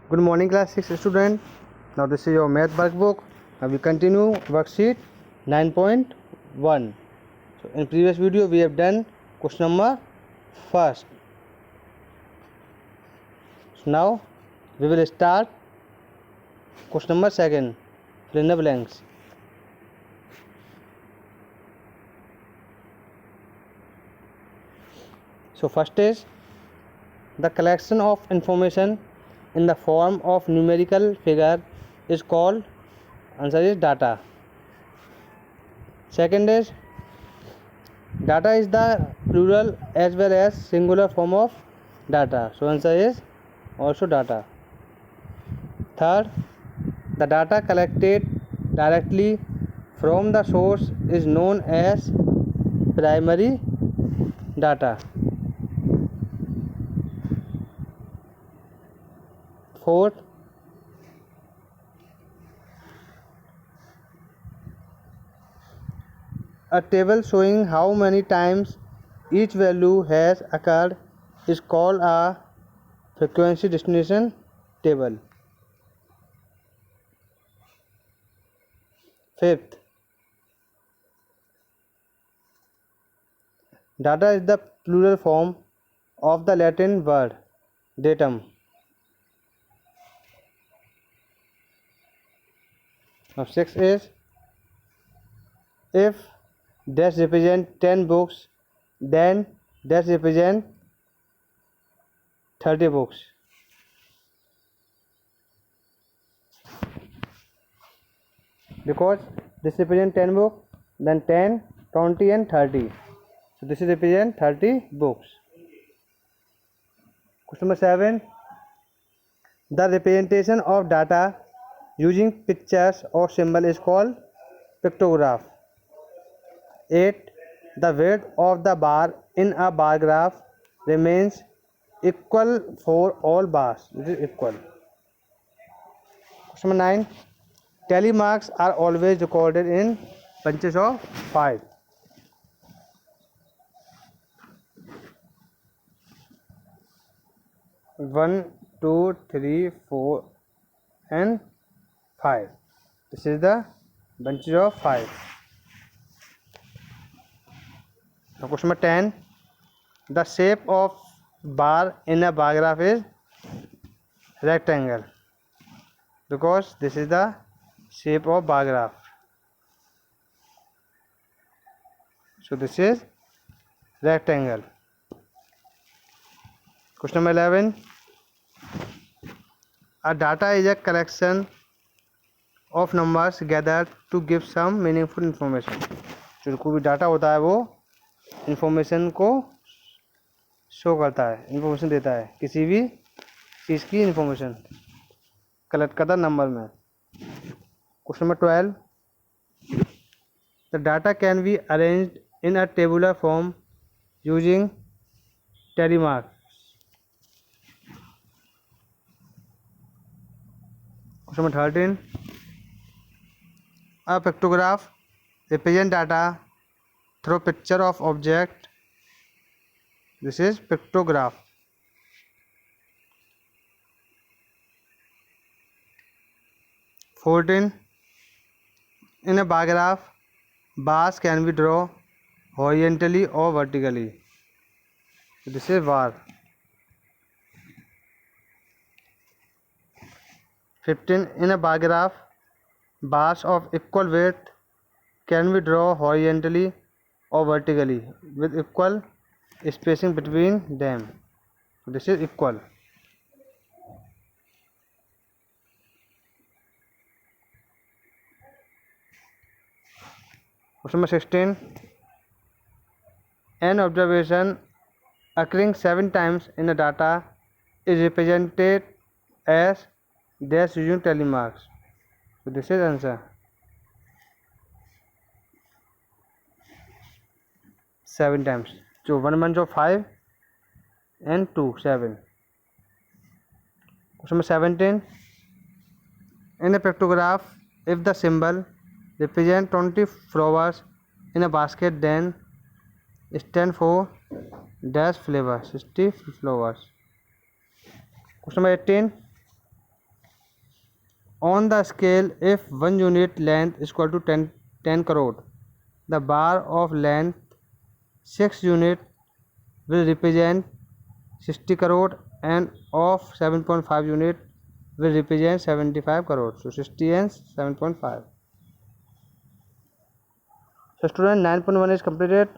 Good morning, class 6 student. Now this is your math workbook. Now we continue worksheet 9.1. So in previous video we have done question number first. So now we will start question number second. Fill in the blanks. So first is the collection of information in the form of numerical figure is called, answer is data. Second is data is the plural as well as singular form of data, so answer is also data. Third, the data collected directly from the source is known as primary data. Fourth, a table showing how many times each value has occurred is called a frequency distribution table. Fifth, data is the plural form of the Latin word datum. Now sixth is, if dash represent 10 books, then dash represent 30 books. Because this represent 10 books, then 10, 20 and 30. So this is represent 30 books. Question number 7. The representation of data using pictures or symbol is called pictograph. 8. The width of the bar in a bar graph remains equal for all bars. This is equal. Question number 9. Tally marks are always recorded in bunches of 5. One, 2, 3, 4 and 5. This is the bunches of 5. Now question number 10. The shape of bar in a bar graph is rectangle, because this is the shape of bar graph. So this is rectangle. Question number 11. A data is a collection of numbers gathered to give some meaningful information. जो कोई भी data होता है वो information को show करता है, information देता है, किसी भी चीज़ की इंफॉर्मेशन कलेक्ट करता है नंबर में. Question number 12. The data can be arranged in a tabular form using tally mark. Question number 13. A pictograph represent data through picture of object. This is pictograph. 14. In a bar graph, bars can be drawn horizontally or vertically. This is bar. 15. In a bar graph, bars of equal width can be drawn horizontally or vertically with equal spacing between them. This is equal. Question number 16. An observation occurring 7 times in a data is represented as dash using tally marks. So this is answer. 7 times. So 1 bunch of 5 and 2, 7. Question number 17. In a pictograph, if the symbol represent 20 flowers in a basket, then stand for dash flavor, 60 flowers. Question number 18. On the scale, if 1 unit length is equal to 10 crore, the bar of length 6 unit will represent 60 crore and of 7.5 unit will represent 75 crore. So 60 and 7.5. So student, 9.1 is completed.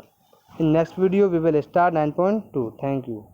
In next video we will start 9.2. Thank you.